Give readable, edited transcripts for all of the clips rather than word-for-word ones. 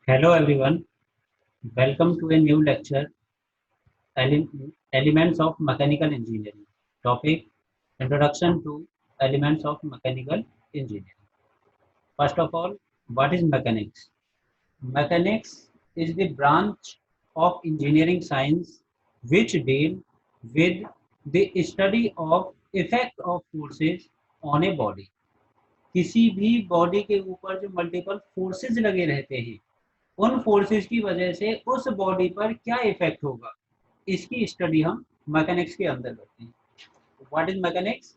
Hello everyone, welcome to a new lecture, Elements of Mechanical Engineering. Topic, Introduction to Elements of Mechanical Engineering. First of all, what is mechanics? Mechanics is the branch of engineering science which deal with the study of effect of forces on a body. किसी भी body के ऊपर जो multiple forces लगे रहते हैं उन forces की वजह से उस बॉडी पर क्या इफेक्ट होगा इसकी स्टडी हम मैकेनिक्स के अंदर करते हैं. What is mechanics?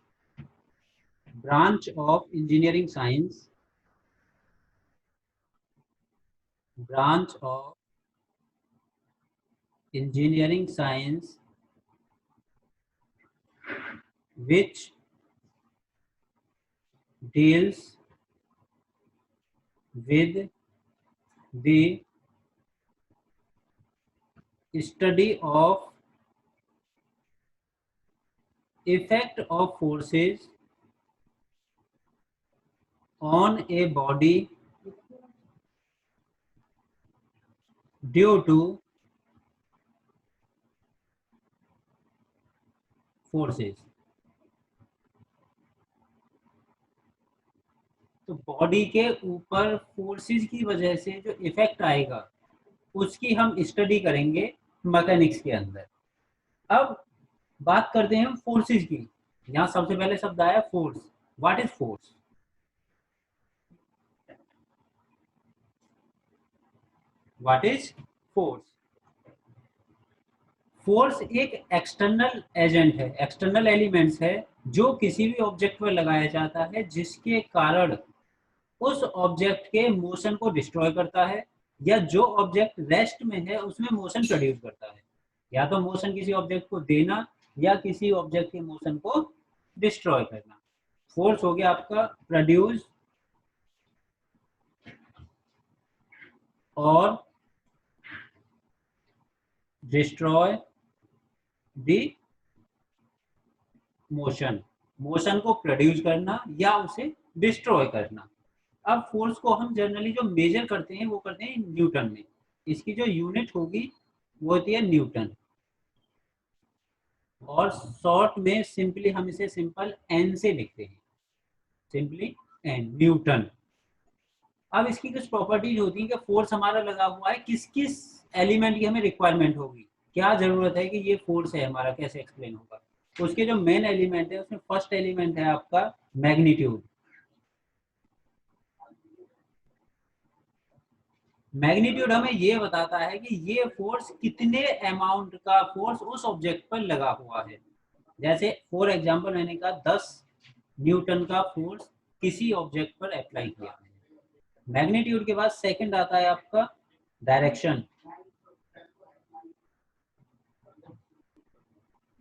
Branch of engineering science, branch of engineering science which deals with the study of effect of forces on a body due to forces. तो बॉडी के ऊपर फोर्सेस की वजह से जो इफेक्ट आएगा उसकी हम स्टडी करेंगे मैकेनिक्स के अंदर. अब बात करते हैं हम फोर्सेस की. यहाँ सबसे पहले शब्द आया force. What is force? What is force? Force एक एक्सटर्नल एजेंट है, एक्सटर्नल एलिमेंट्स है जो किसी भी ऑब्जेक्ट पर लगाया जाता है जिसके कारण उस ऑब्जेक्ट के मोशन को डिस्ट्रॉय करता है या जो ऑब्जेक्ट रेस्ट में है उसमें मोशन प्रोड्यूस करता है. या तो मोशन किसी ऑब्जेक्ट को देना या किसी ऑब्जेक्ट के मोशन को डिस्ट्रॉय करना. फोर्स हो गया आपका प्रोड्यूस और डिस्ट्रॉय द मोशन. मोशन को प्रोड्यूस करना या उसे डिस्ट्रॉय करना. अब फोर्स को हम जनरली जो मेजर करते हैं वो करते हैं न्यूटन में. इसकी जो यूनिट होगी वो होती है न्यूटन और शॉर्ट में सिंपली हम इसे सिंपल एन से लिखते हैं, सिंपली एन, न्यूटन. अब इसकी कुछ प्रॉपर्टीज होती है कि फोर्स हमारा लगा हुआ है, किस किस एलिमेंट की हमें रिक्वायरमेंट होगी, क्या जरूरत है कि ये फोर्स है हमारा, कैसे एक्सप्लेन होगा. उसके जो मेन एलिमेंट है उसमें फर्स्ट एलिमेंट है आपका मैग्नीट्यूड. मैग्नीट्यूड हमें ये बताता है कि ये फोर्स कितने अमाउंट का फोर्स उस ऑब्जेक्ट पर लगा हुआ है. जैसे फॉर एग्जांपल मैंने कहा 10 न्यूटन का फोर्स किसी ऑब्जेक्ट पर अप्लाई किया है. मैग्नीट्यूड के बाद सेकंड आता है आपका डायरेक्शन.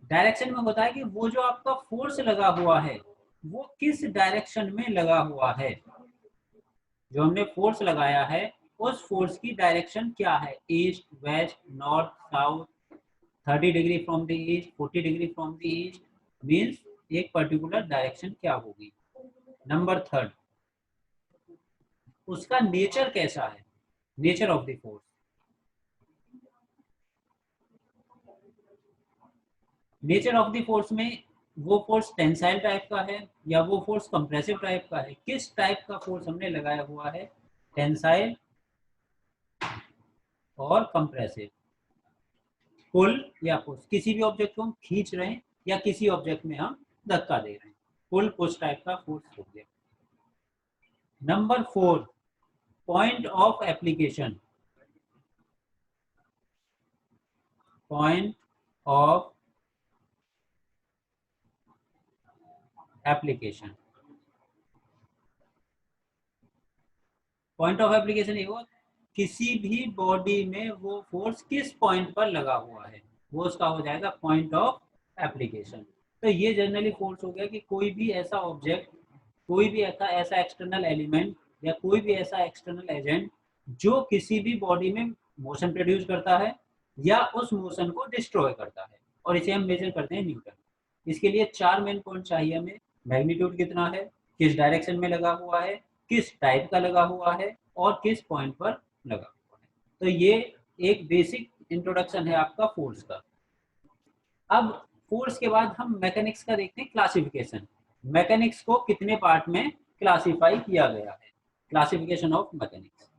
डायरेक्शन में होता है कि वो जो आपका फोर्स लगा हुआ है वो किस डायरेक्शन में लगा हुआ है. जो हमने फोर्स लगाया है उस फोर्स की डायरेक्शन क्या है, east, west, north, south, 30 degree from the east, 40 degree from the east, means एक पर्टिकुलर डायरेक्शन क्या होगी. नंबर थर्ड, उसका नेचर कैसा है, nature of the force. Nature of the force में वो फोर्स टेंसाइल टाइप का है या वो फोर्स कंप्रेसिव टाइप का है, किस टाइप का फोर्स हमने लगाया हुआ है, टेंसाइल और कंप्रेसिव. पुल या पुश, किसी भी ऑब्जेक्ट को हम खींच रहे हैं या किसी ऑब्जेक्ट में हम धक्का दे रहे हैं, पुल पुश टाइप का फोर्स हो गया. Number four, point of application. Point of application. Point of application ये हुआ किसी भी बॉडी में वो फोर्स किस पॉइंट पर लगा हुआ है, वो उसका हो जाएगा पॉइंट ऑफ एप्लीकेशन. तो ये जनरली फोर्स हो गया कि कोई भी ऐसा ऑब्जेक्ट, कोई भी ऐसा ऐसा एक्सटर्नल एलिमेंट या कोई भी ऐसा एक्सटर्नल एजेंट जो किसी भी बॉडी में मोशन प्रोड्यूस करता है या उस मोशन को डिस्ट्रॉय करता है, और इसे हम मेजर करते हैं न्यूटन. इसके लिए चार मेन पॉइंट चाहिए हमें. मैग्नीट्यूड कितना है, किस डायरेक्शन में लगा हुआ है, किस टाइप का लगा हुआ है और किस पॉइंट पर लगा हुआ है. तो ये एक बेसिक इंट्रोडक्शन है आपका फोर्स का। अब फोर्स के बाद हम मैकेनिक्स का देखते हैं क्लासिफिकेशन। मैकेनिक्स को कितने पार्ट में क्लासिफाई किया गया है, क्लासिफिकेशन ऑफ मैकेनिक्स।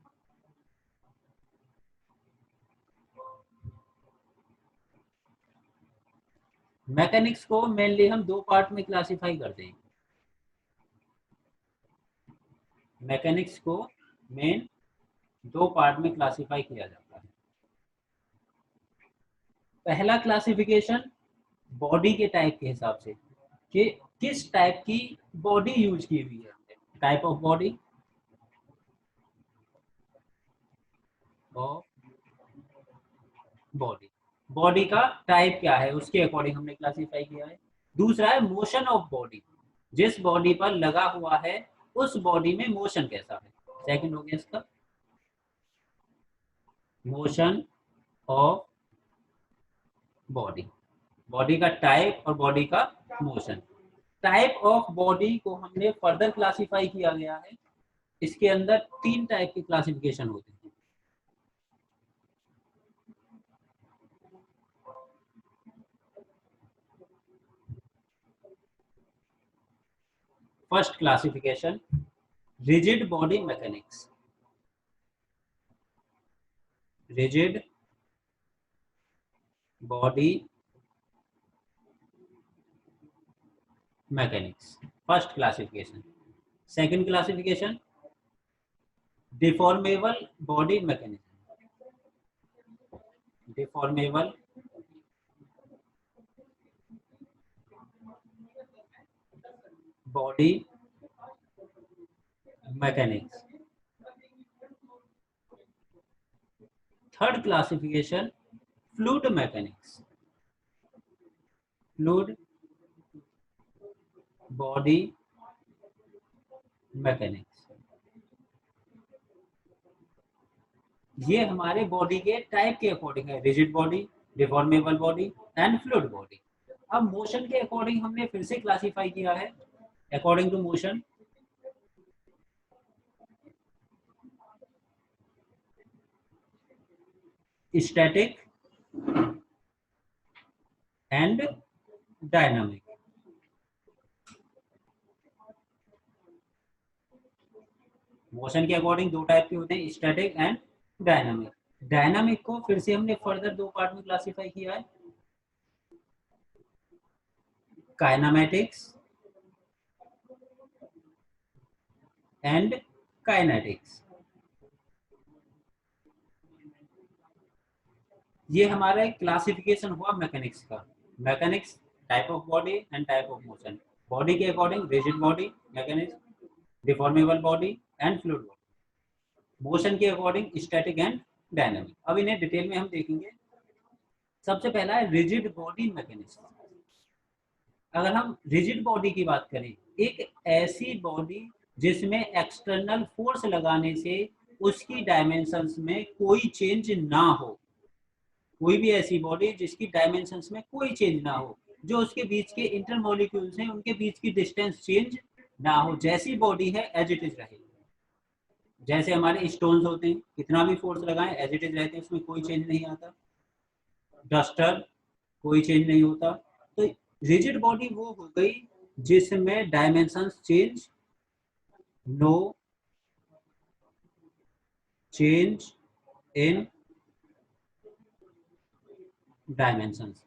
मैकेनिक्स को मेनली हम दो पार्ट में क्लासिफाई करते हैं। मैकेनिक्स को मेन दो पार्ट में क्लासिफाई किया जाता है। पहला क्लासिफिकेशन बॉडी के टाइप के हिसाब से कि किस टाइप की बॉडी यूज की हुई है, टाइप ऑफ बॉडी और बॉडी, बॉडी का टाइप क्या है उसके अकॉर्डिंग हमने क्लासिफाई किया है। दूसरा है मोशन ऑफ बॉडी, जिस बॉडी पर लगा हुआ है उस बॉडी में मोशन कैसा है। सेकंड हो गया इसका मोशन ऑफ बॉडी, बॉडी का टाइप और बॉडी का मोशन। टाइप ऑफ बॉडी को हमने फर्दर क्लासिफाई किया गया है। इसके अंदर तीन टाइप के क्लासिफिकेशन होते हैं। First classification rigid body mechanics. Rigid body mechanics, first classification. Second classification deformable body mechanism. Deformable body mechanics. Third classification fluid mechanics. Fluid body mechanics. ये हमारे बॉडी के टाइप के अकॉर्डिंग है, rigid body, deformable body and fluid body. अब motion के according हमने फिर से क्लासिफाई किया है according to motion. Static and dynamic. Motion के अकॉर्डिंग दो टाइप के होते हैं, स्टैटिक एंड डायनामिक। डायनामिक को फिर से हमने फर्दर दो पार्ट में क्लासिफाई किया है, काइनामेटिक्स एंड काइनेटिक्स। ये हमारा एक क्लासिफिकेशन हुआ मैकेनिक्स का। Mechanics type of body and type of motion. Body के according rigid body mechanics, deformable body and fluid body. Motion के अकॉर्डिंग स्टैटिक एंड डायनामिक। अब इन्हें डिटेल में हम देखेंगे। सबसे पहला है रिजिड बॉडी मैकेनिक्स। अगर हम रिजिड बॉडी की बात करें, एक ऐसी बॉडी जिसमें एक्सटर्नल फोर्स लगाने से उसकी डायमेंशंस में कोई चेंज ना हो। कोई भी ऐसी बॉडी जिसकी डायमेंशंस में कोई चेंज ना हो, जो उसके बीच के इंटरमोलिक्यूल्स हैं उनके बीच की डिस्टेंस चेंज ना हो, जैसी बॉडी है एज इट इज रहे। जैसे हमारे स्टोन्स होते हैं, कितना भी फोर्स लगाएं एज इट इज रहते हैं, उसमें कोई चेंज नहीं आता। डस्टर कोई चेंज नहीं होता। तो रिजिड बॉडी वो हो गई जिसमें dimensions change, no change in dimensions.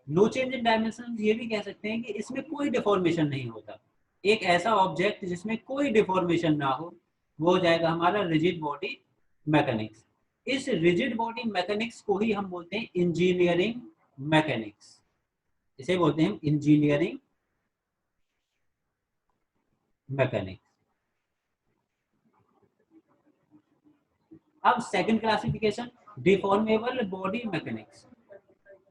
No change in dimension ये भी कह सकते हैं कि इसमें कोई डिफॉर्मेशन नहीं होता। एक ऐसा ऑब्जेक्ट जिसमें कोई डिफॉर्मेशन ना हो, वो हो जाएगा हमारा रिजिड बॉडी मैकेनिक्स। इस रिजिड बॉडी मैकेनिक्स को ही हम बोलते हैं इंजीनियरिंग मैकेनिक्स। इसे बोलते हैं इंजीनियरिंग मैकेनिक्स। अब second classification deformable body mechanics.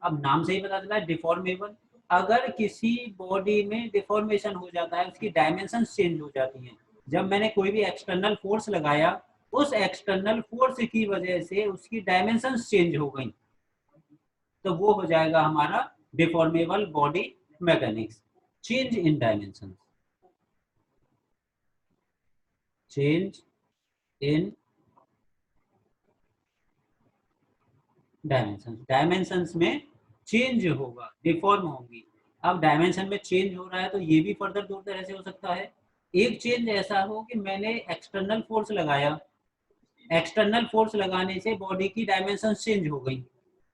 अब नाम से ही पता चला है डिफॉर्मेबल। अगर किसी बॉडी में डिफॉर्मेशन हो जाता है, उसकी डायमेंशन चेंज हो जाती हैं, जब मैंने कोई भी एक्सटर्नल फोर्स लगाया, उस एक्सटर्नल फोर्स की वजह से उसकी डायमेंशन चेंज हो गई, तो वो हो जाएगा हमारा deformable body mechanics. Change in dimension, change in dimensions में चेंज होगा, डिफॉर्म होंगी। अब डायमेंशन में चेंज हो रहा है तो ये भी फर्दर दो तरह से हो सकता है। एक चेंज ऐसा हो कि मैंने एक्सटर्नल फोर्स लगाया, एक्सटर्नल फोर्स लगाने से बॉडी की डायमेंशन चेंज हो गई,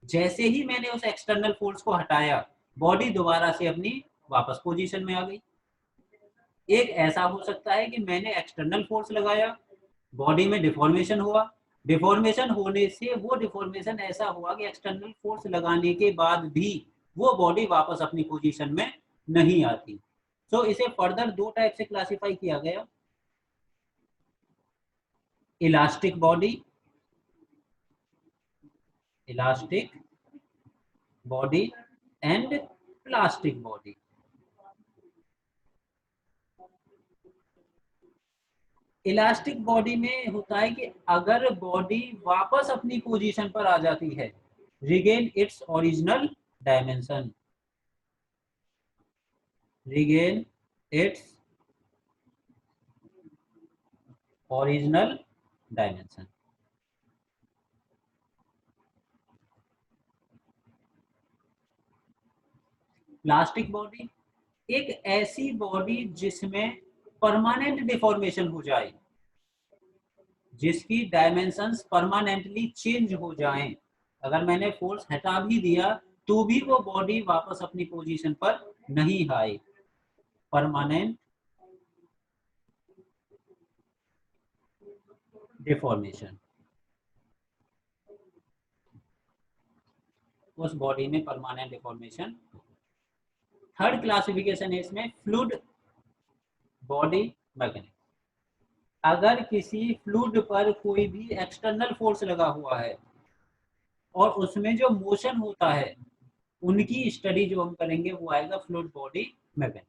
जैसे ही मैंने उस एक्सटर्नल फोर्स को हटाया बॉडी दोबारा से अपनी वापस पोजीशन में आ गई। एक ऐसा हो सकता है कि मैंने एक्सटर्नल फोर्स लगाया, बॉडी में डिफॉर्मेशन हुआ, डिफॉर्मेशन होने से वो डिफॉर्मेशन ऐसा हुआ कि एक्सटर्नल फोर्स लगाने के बाद भी वो बॉडी वापस अपनी पोजीशन में नहीं आती। तो इसे फर्दर दो टाइप से क्लासिफाई किया गया, elastic body, elastic body and plastic body. Elastic body में होता है कि अगर बॉडी वापस अपनी पोजीशन पर आ जाती है, regain its original dimension, regain its original dimension. Plastic body एक ऐसी बॉडी जिसमें परमानेंट डिफॉर्मेशन हो जाए, जिसकी डायमेंशंस परमानेंटली चेंज हो जाएं। अगर मैंने फोर्स हटा भी दिया तो भी वो बॉडी वापस अपनी पोजीशन पर नहीं आए, परमानेंट डिफॉर्मेशन, उस बॉडी में परमानेंट डिफॉर्मेशन। थर्ड क्लासिफिकेशन है इसमें फ्लूइड बॉडी मैकेनिक्स। अगर किसी फ्लूइड पर कोई भी एक्सटर्नल फोर्स लगा हुआ है और उसमें जो मोशन होता है, उनकी स्टडी जो हम करेंगे वो आएगा फ्लूइड बॉडी मैकेनिक्स।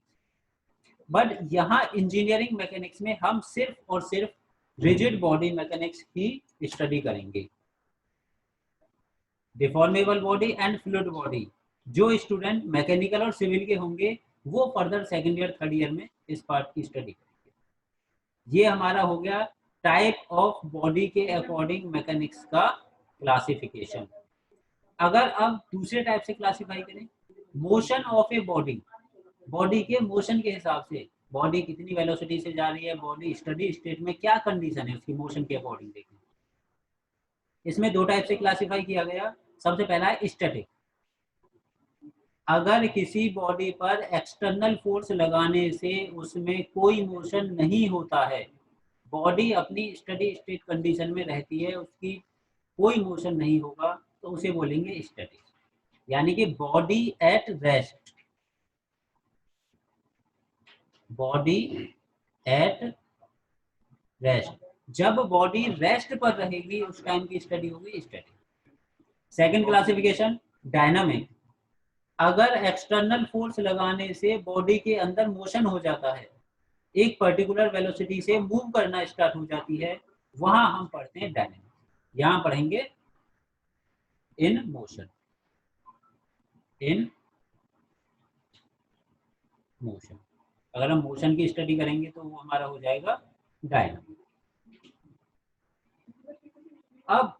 बट यहाँ इंजीनियरिंग मैकेनिक्स में हम सिर्फ और सिर्फ रिजिड बॉडी मैकेनिक्स की स्टडी करेंगे, deformable body and fluid body. जो स्टूडेंट मैकेनिकल और सिविल के होंगे वो further second year third year में इस पार्ट की स्टडी करेंगे। ये हमारा हो गया टाइप ऑफ बॉडी के अकॉर्डिंग मैकेनिक्स का क्लासिफिकेशन। अगर अब दूसरे टाइप से क्लासिफाई करें, motion of a body, body के मोशन के हिसाब से, बॉडी कितनी वेलोसिटी से जा रही है, बॉडी स्टडी स्टेट में क्या कंडीशन है उसकी मोशन के अकॉर्डिंग देखें। इसमें दो टाइप से क्लासिफाई किया गया। सबसे पहला है स्टैटिक। अगर किसी बॉडी पर एक्सटर्नल फोर्स लगाने से उसमें कोई मोशन नहीं होता है, बॉडी अपनी स्टडी स्टेट कंडीशन में रहती है, उसकी कोई मोशन नहीं होगा, तो उसे बोलेंगे स्टैटिक, यानी कि body at rest, body at rest. जब बॉडी रेस्ट पर रहेगी उस टाइम की स्टडी होगी स्टैटिक। Second classification dynamic. अगर एक्सटर्नल फोर्स लगाने से बॉडी के अंदर मोशन हो जाता है, एक पर्टिकुलर वेलोसिटी से मूव करना स्टार्ट हो जाती है, वहां हम पढ़ते हैं डायनामिक। यहां पढ़ेंगे इन मोशन, इन मोशन। अगर हम मोशन की स्टडी करेंगे तो वो हमारा हो जाएगा डायनामिक। अब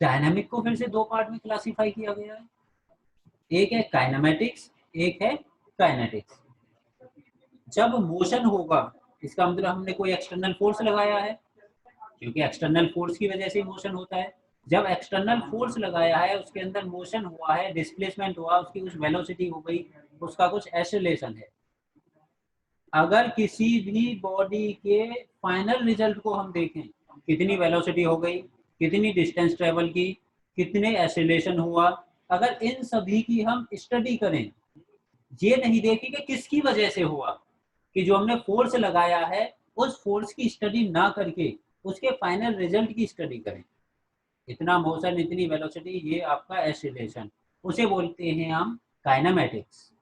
डायनामिक को फिर से दो पार्ट में क्लासिफाई किया गया है, एक है काइनेमेटिक्स, एक है काइनेटिक्स। जब मोशन होगा, इसका मतलब हमने कोई एक्सटर्नल फोर्स लगाया है, क्योंकि एक्सटर्नल फोर्स की वजह से मोशन होता है। जब एक्सटर्नल फोर्स लगाया है, उसके अंदर मोशन हुआ है, डिस्प्लेसमेंट हुआ, उसकी कुछ वेलोसिटी हो गई, उसका कुछ एक्सेलरेशन है। अगर किसी भी बॉडी के फाइनल रिजल्ट को हम देखें, कितनी वेलोसिटी हो गई, कितनी डिस्टेंस ट्रेवल की, कितने एक्सेलरेशन हुआ, अगर इन सभी की हम स्टडी करें, ये नहीं देखें कि किसकी वजह से हुआ, कि जो हमने फोर्स लगाया है उस फोर्स की स्टडी ना करके उसके फाइनल रिजल्ट की स्टडी करें। इतना मोशन, इतनी वेलोसिटी, ये आपका एक्सेलरेशन, उसे बोलते हैं हम काइनेमेटिक्स।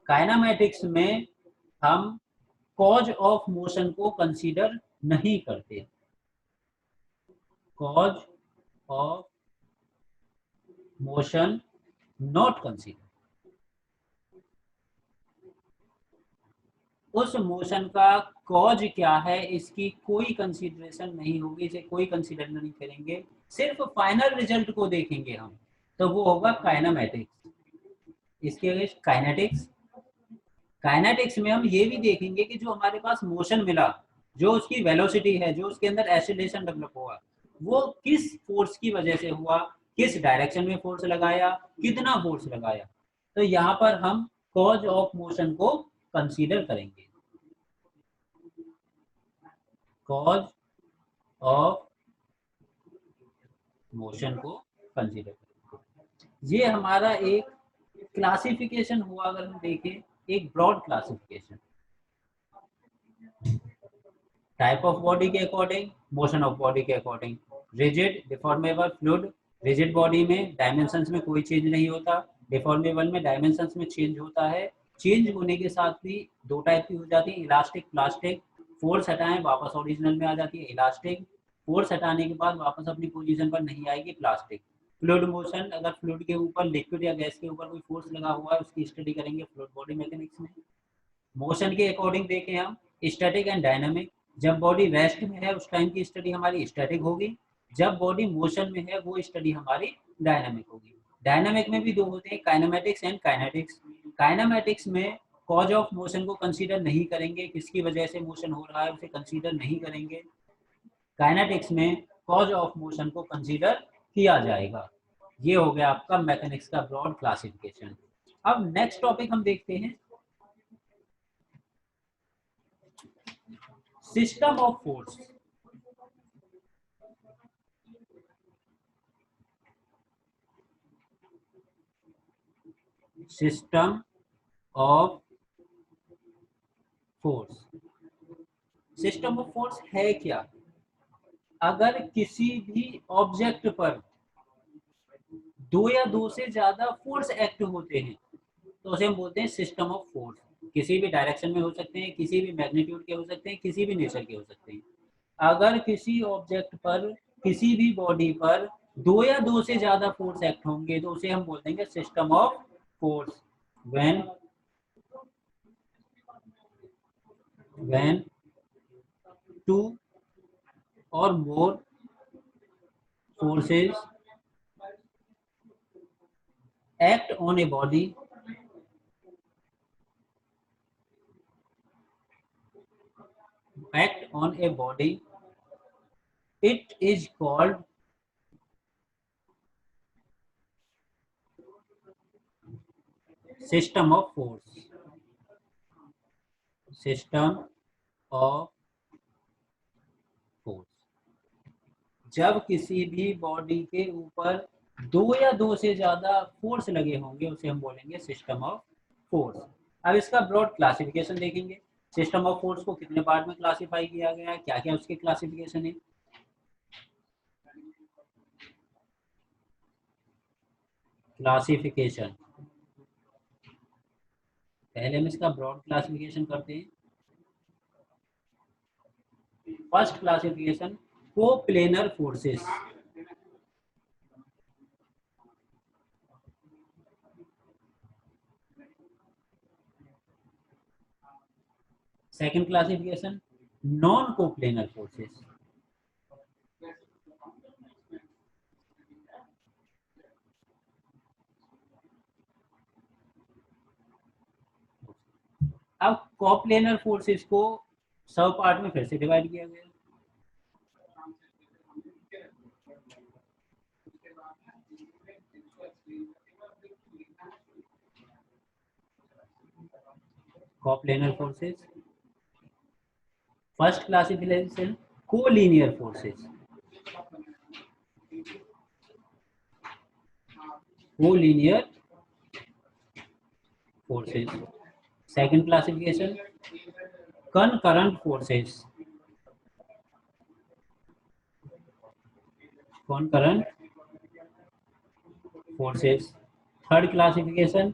काइनेमेटिक्स में हम कॉज ऑफ मोशन को कंसीडर नहीं करते, cause of motion not consider. उस मोशन का कॉज क्या है इसकी कोई कंसीडरेशन नहीं होगी, इसे कोई कंसीडर नहीं करेंगे, सिर्फ फाइनल रिजल्ट को देखेंगे हम तो वो होगा काइनामेटिक्स। इसके अगेंस्ट काइनेटिक्स। काइनेटिक्स में हम ये भी देखेंगे कि जो हमारे पास मोशन मिला, जो उसकी वेलोसिटी है, जो उसके अंदर एक्सीलरेशन डेवलप हुआ, वो किस फोर्स की वजह से हुआ, किस डायरेक्शन में फोर्स लगाया, कितना फोर्स लगाया। तो यहाँ पर हम कॉज ऑफ मोशन को कंसीडर करेंगे। कॉज ऑफ मोशन को कंसीडर करेंगे। ये हमारा एक क्लासिफिकेशन हुआ, अगर हम देखें, एक broad classification. Type of body के अकॉर्डिंग, मोशन ऑफ बॉडी के according, rigid, deformable, fluid. Rigid body में डायमेंशंस में कोई चेंज नहीं होता, डिफॉर्मेबल में डायमेंशंस में चेंज होता है। चेंज होने के साथ भी दो टाइप की हो जाती है, इलास्टिक, प्लास्टिक। फोर्स हटाएं वापस ओरिजिनल में आ जाती है इलास्टिक, फोर्स हटाने के बाद वापस अपनी पोजीशन पर नहीं आएगी प्लास्टिक। फ्लूइड मोशन, अगर फ्लूइड के ऊपर, लिक्विड या गैस के ऊपर कोई फोर्स लगा हुआ है, उसकी स्टडी करेंगे फ्लूइड बॉडी मैकेनिक्स में। मोशन के अकॉर्डिंग देखें हम, स्टैटिक एंड डायनामिक। जब बॉडी रेस्ट में है उस टाइम की स्टडी हमारी स्टैटिक होगी, जब बॉडी मोशन में है वो स्टडी हमारी डायनामिक होगी। डायनामिक में भी दो होते हैं, काइनेमेटिक्स एंड काइनेटिक्स। काइनेमेटिक्स में कॉज ऑफ मोशन को कंसीडर नहीं करेंगे, किसकी वजह से मोशन हो रहा है उसे कंसीडर नहीं करेंगे। काइनेटिक्स में कॉज ऑफ मोशन को कंसीडर किया जाएगा। ये हो गया आपका मैकेनिक्स का ब्रॉड क्लासिफिकेशन। अब नेक्स्ट टॉपिक हम देखते हैं, system of force. System of force. System of force है क्या? अगर किसी भी ऑब्जेक्ट पर दो या दो से ज्यादा फोर्स एक्ट होते हैं तो उसे हम बोलते हैं सिस्टम ऑफ फोर्स। किसी भी डायरेक्शन में हो सकते हैं, किसी भी मैग्नीट्यूड के हो सकते हैं, किसी भी नेचर के हो सकते हैं। अगर किसी ऑब्जेक्ट पर, किसी भी बॉडी पर दो या दो से ज्यादा फोर्स एक्ट होंगे तो उसे हम बोल देंगे system of force. When when two और more forces act on a body act on a body, it is called system of force। system of force। जब किसी भी बॉडी के ऊपर दो या दो से ज्यादा फोर्स लगे होंगे उसे हम बोलेंगे सिस्टम ऑफ फोर्स। अब इसका ब्रॉड क्लासिफिकेशन देखेंगे। सिस्टम ऑफ फोर्स को कितने पार्ट में क्लासिफाई किया गया है, क्या क्या उसके क्लासिफिकेशन है। क्लासिफिकेशन, पहले हम इसका ब्रॉड क्लासिफिकेशन करते हैं। First classification, coplanar forces. Second classification, non coplanar forces. अब कोप्लेनर फोर्सेस को सब पार्ट में फिर से डिवाइड किया गया। Coplanar forces. First classification, collinear forces. Collinear forces. Second classification, concurrent forces. Concurrent forces. Third classification,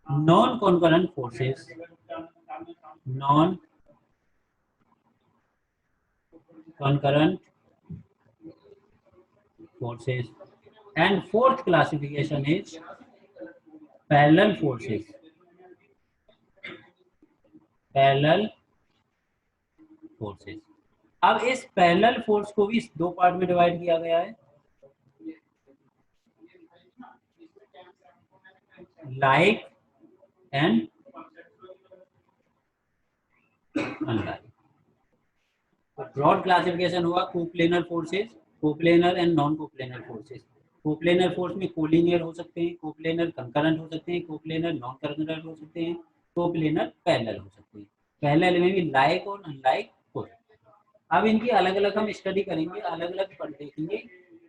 non concurrent forces. Non concurrent forces, and fourth classification is parallel forces। Parallel forces. अब इस parallel force को भी दो part में divide किया गया है। Like and unlike. Broad classification हुआ coplanar forces, coplanar and non coplanar forces. Coplanar force में कोलिनियर हो सकते हैं, कोप्लेनर कंकरेंट हो सकते हैं, कोप्लेनर नॉन कंकरेंट हो सकते हैं, कोप्लेनर पैरेलल हो सकते हैं। पैरेलल में भी लाइक और अनलाइक हो सकते हैं। अब इनकी अलग अलग हम स्टडी करेंगे, अलग अलग पढ़ देखेंगे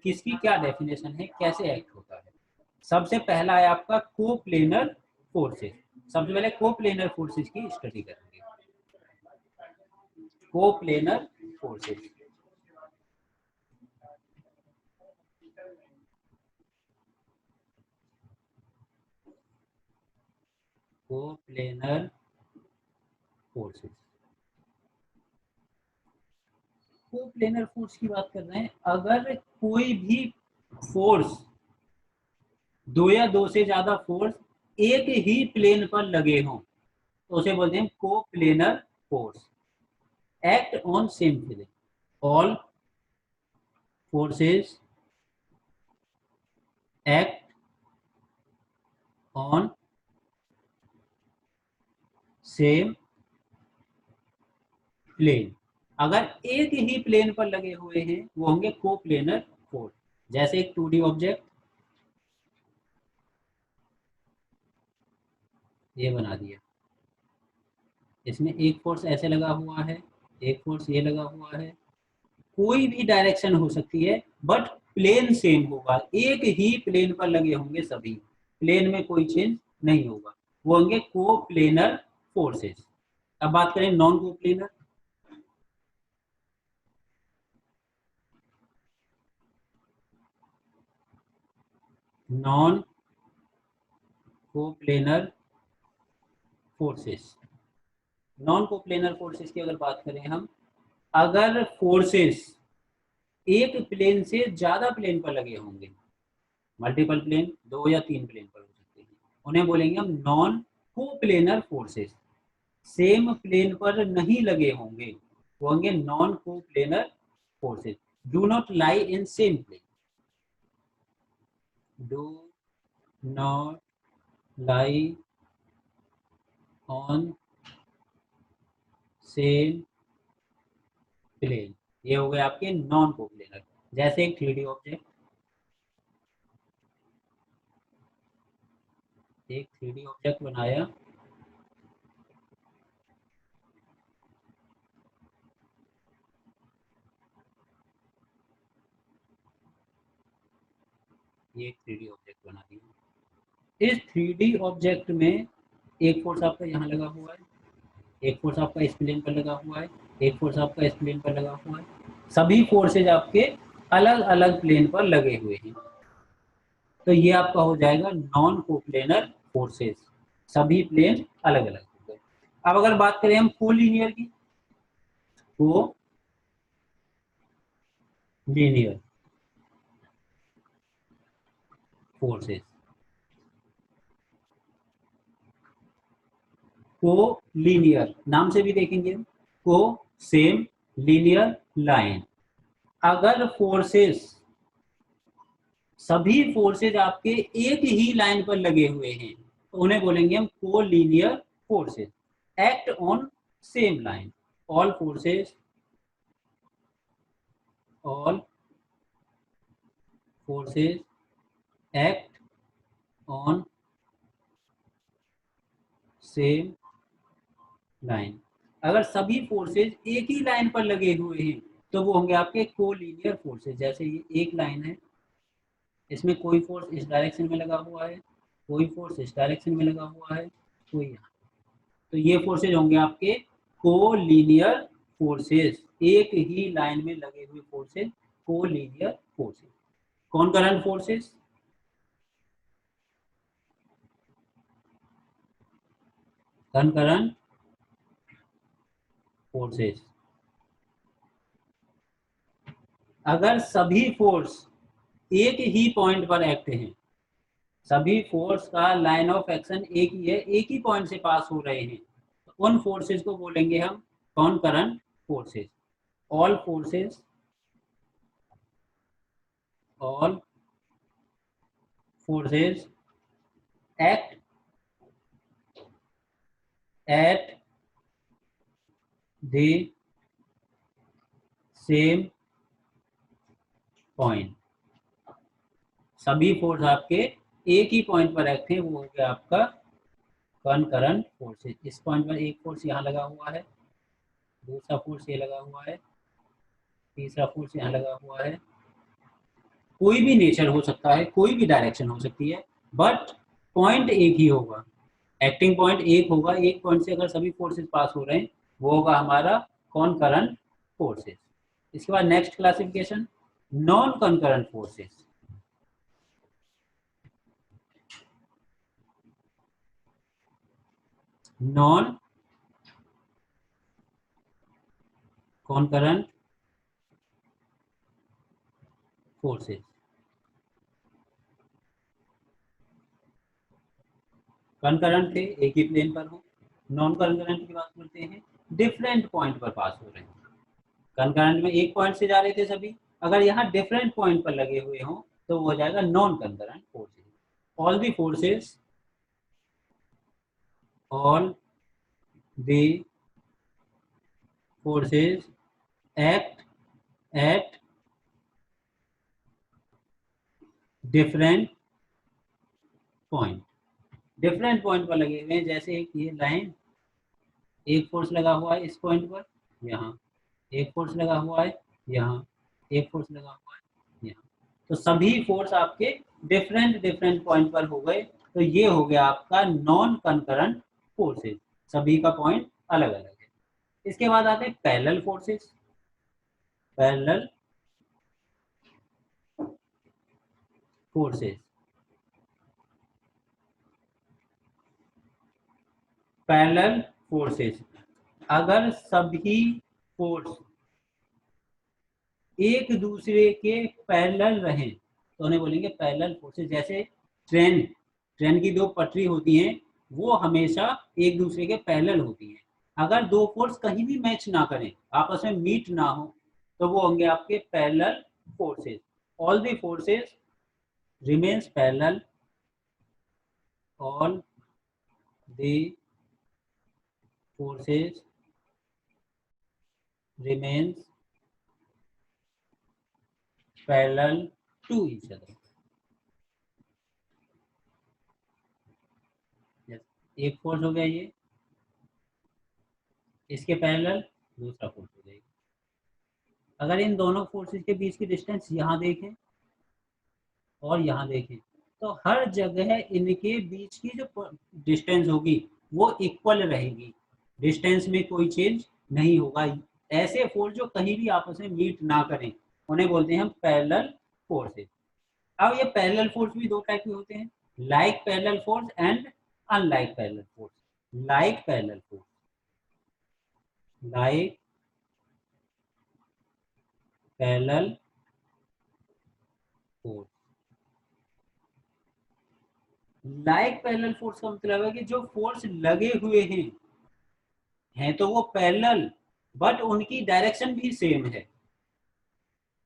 किसकी क्या डेफिनेशन है, कैसे एक्ट होता है। सबसे पहला है आपका कोप्लेनर फोर्सेस। सबसे पहले कोप्लेनर फोर्सेस की स्टडी करेंगे। Coplanar forces, coplanar forces. Coplanar force की बात कर रहे हैं, अगर कोई भी फोर्स, दो या दो से ज्यादा फोर्स एक ही प्लेन पर लगे हों तो उसे बोलते हैं coplanar force. Act on same plane, all forces act on same plane. अगर एक ही प्लेन पर लगे हुए हैं वो होंगे कोप्लेनर फोर्स। जैसे एक 2D ऑब्जेक्ट ये बना दिया, इसमें एक फोर्स ऐसे लगा हुआ है, एक फोर्स ये लगा हुआ है, कोई भी डायरेक्शन हो सकती है बट प्लेन सेम होगा, एक ही प्लेन पर लगे होंगे सभी, प्लेन में कोई चेंज नहीं होगा, वो होंगे कोप्लेनर फोर्सेस। अब बात करें non coplanar. Non coplanar forces, non coplanar forces की अगर बात करें हम, अगर फोर्सेस एक प्लेन से ज्यादा प्लेन पर लगे होंगे, मल्टीपल प्लेन, दो या तीन प्लेन पर हो सकते हैं, उन्हें बोलेंगे हम non coplanar forces. Same plane पर नहीं लगे होंगे वो होंगे non coplanar forces. Do not lie in same plane, do not lie on same plane, ये हो गए आपके नॉन कोप्लेनर। जैसे एक 3D ऑब्जेक्ट, एक 3D ऑब्जेक्ट बनाया, ये एक 3D ऑब्जेक्ट बना दिया। इस 3D ऑब्जेक्ट में एक फोर्स आपका यहाँ लगा हुआ है, एक फोर्स आपका इस प्लेन पर लगा हुआ है, एक फोर्स आपका इस प्लेन पर लगा हुआ है, सभी फोर्सेज आपके अलग अलग प्लेन पर लगे हुए हैं, तो ये आपका हो जाएगा नॉन कोप्लेनर फोर्सेस। सभी प्लेन अलग अलग हो गए। अब अगर बात करें हम कोलिनियर की, को लीनियर फोर्सेस, को लीनियर नाम से भी देखेंगे हम, को सेम लीनियर लाइन। अगर फोर्सेस, सभी फोर्सेज आपके एक ही लाइन पर लगे हुए हैं तो उन्हें बोलेंगे हम collinear forces. Act on same line, all forces, all forces act on same line. अगर सभी फोर्सेज एक ही लाइन पर लगे हुए हैं तो वो होंगे आपके कोलिनियर फोर्सेज। जैसे ये एक लाइन है, इसमें कोई फोर्स इस डायरेक्शन में लगा हुआ है, कोई फोर्स इस डायरेक्शन में लगा हुआ है, कोई यहाँ, तो ये फोर्सेज होंगे आपके कोलिनियर फोर्सेस। एक ही लाइन में लगे हुए forces collinear forces. कॉनकरेंट forces, कॉनकरेंट forces, अगर सभी फोर्स एक ही पॉइंट पर एक्ट हैं, सभी फोर्स का लाइन ऑफ एक्शन एक ही है, एक ही पॉइंट से पास हो रहे हैं, तो उन फोर्सेस को बोलेंगे हम कॉनकरेंट forces. All forces, all forces act at the same point। सभी फोर्स आपके एक ही पॉइंट पर एक्ट है, वो हो गया आपका कॉनकरेंट फोर्सेस। इस पॉइंट पर एक फोर्स यहाँ लगा हुआ है, दूसरा फोर्स ये लगा हुआ है, तीसरा फोर्स यहाँ लगा हुआ है। कोई भी नेचर हो सकता है, कोई भी डायरेक्शन हो सकती है, बट पॉइंट एक ही होगा, एक्टिंग पॉइंट एक होगा। एक पॉइंट से अगर सभी फोर्सेस पास हो रहे हैं, वो होगा हमारा कॉनकरेंट फोर्सेस। इसके बाद next classification, non कॉनकरेंट forces. Non कॉनकरेंट forces, कॉनकरेंट थे, एक ही प्लेन पर हो। नॉन कॉनकरेंट की बात करते हैं, डिफरेंट पॉइंट पर पास हो रहे हैं। कॉनकरेंट में एक पॉइंट से जा रहे थे सभी, अगर यहाँ डिफरेंट पॉइंट पर लगे हुए हों तो वो हो जाएगा non कॉनकरेंट forces. All the forces, all the forces act at different point। Different point पर लगे हुए हैं, जैसे एक ये लाइन, एक फोर्स लगा हुआ है इस पॉइंट पर, यहाँ एक फोर्स लगा हुआ है, यहाँ एक फोर्स लगा हुआ है, यहाँ। तो सभी फोर्स आपके डिफरेंट डिफरेंट पॉइंट पर हो गए, तो ये हो गया आपका नॉन कंकरेंट फोर्सेस। सभी का पॉइंट अलग अलग है। इसके बाद आते हैं parallel forces. Parallel forces, parallel forces, अगर सभी फोर्स एक दूसरे के पैरेलल रहें तो उन्हें बोलेंगे पैरेलल फोर्सेस। जैसे ट्रेन, ट्रेन की दो पटरी होती हैं, वो हमेशा एक दूसरे के पैरेलल होती हैं। अगर दो फोर्स कहीं भी मैच ना करें, आपस में मीट ना हो, तो वो होंगे आपके parallel forces. All the forces remains parallel, all the forces remains parallel to each other। yes, एक फोर्स हो गया ये, इसके पैरेलल दूसरा फोर्स हो जाएगा। अगर इन दोनों फोर्सेस के बीच की डिस्टेंस यहाँ देखें और यहाँ देखें, तो हर जगह इनके बीच की जो डिस्टेंस होगी वो इक्वल रहेगी, डिस्टेंस में कोई चेंज नहीं होगा। ऐसे फोर्स जो कहीं भी आपस में मीट ना करें, उन्हें बोलते हैं हम पैरेलल फोर्सेस। अब ये पैरेलल फोर्स भी दो टाइप के होते हैं, like parallel force and unlike parallel force. Like parallel force, like parallel force, like parallel force का मतलब है कि जो फोर्स लगे हुए हैं तो वो पैरेलल, बट उनकी डायरेक्शन भी सेम है।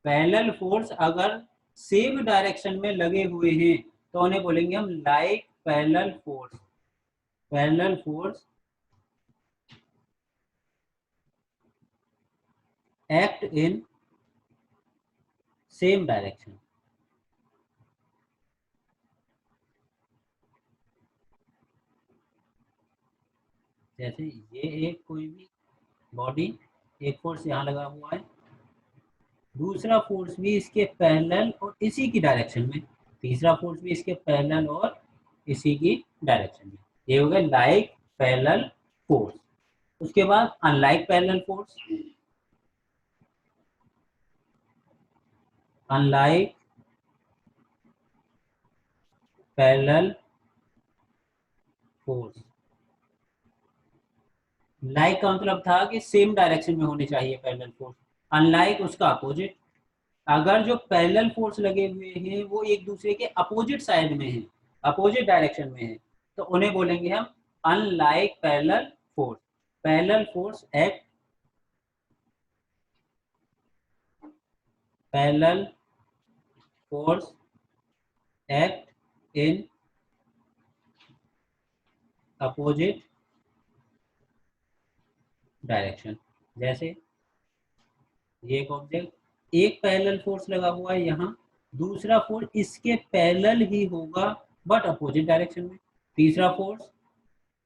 पैरेलल फोर्स अगर सेम डायरेक्शन में लगे हुए हैं तो उन्हें बोलेंगे हम like parallel force. Parallel force act in same direction। जैसे ये एक कोई भी बॉडी, एक फोर्स यहाँ लगा हुआ है, दूसरा फोर्स भी इसके पैरेलल और इसी की डायरेक्शन में, तीसरा फोर्स भी इसके पैरेलल और इसी की डायरेक्शन में, ये हो गया लाइक पैरेलल फोर्स। उसके बाद unlike parallel force. Unlike parallel force, like का मतलब था कि सेम डायरेक्शन में होनी चाहिए पैरेलल फोर्स, अनलाइक उसका अपोजिट। अगर जो पैरेलल फोर्स लगे हुए हैं वो एक दूसरे के अपोजिट साइड में हैं, अपोजिट डायरेक्शन में हैं, तो उन्हें बोलेंगे हम unlike parallel force. Parallel force act, parallel force act in opposite direction. जैसे ये एक ऑब्जेक्ट, एक पैरेलल फोर्स लगा हुआ है यहाँ, दूसरा फोर्स इसके पैरेलल ही होगा बट अपोजिट डायरेक्शन में, तीसरा फोर्स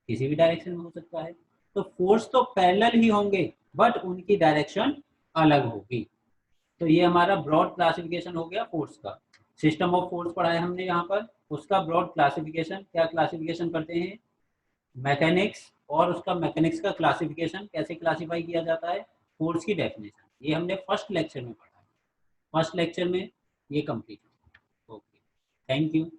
किसी भी डायरेक्शन में हो सकता है। तो फोर्स तो पैरेलल ही होंगे बट उनकी डायरेक्शन अलग होगी। तो ये हमारा ब्रॉड क्लासिफिकेशन हो गया फोर्स का। सिस्टम ऑफ फोर्स पढ़ा है हमने यहाँ पर, उसका ब्रॉड क्लासिफिकेशन, क्या क्लासिफिकेशन करते हैं मैकेनिक्स, और उसका मैकेनिक्स का क्लासिफिकेशन कैसे क्लासिफाई किया जाता है, फोर्स की डेफिनेशन, ये हमने फर्स्ट लेक्चर में पढ़ा है। फर्स्ट लेक्चर में ये कंप्लीट। Okay, thank you.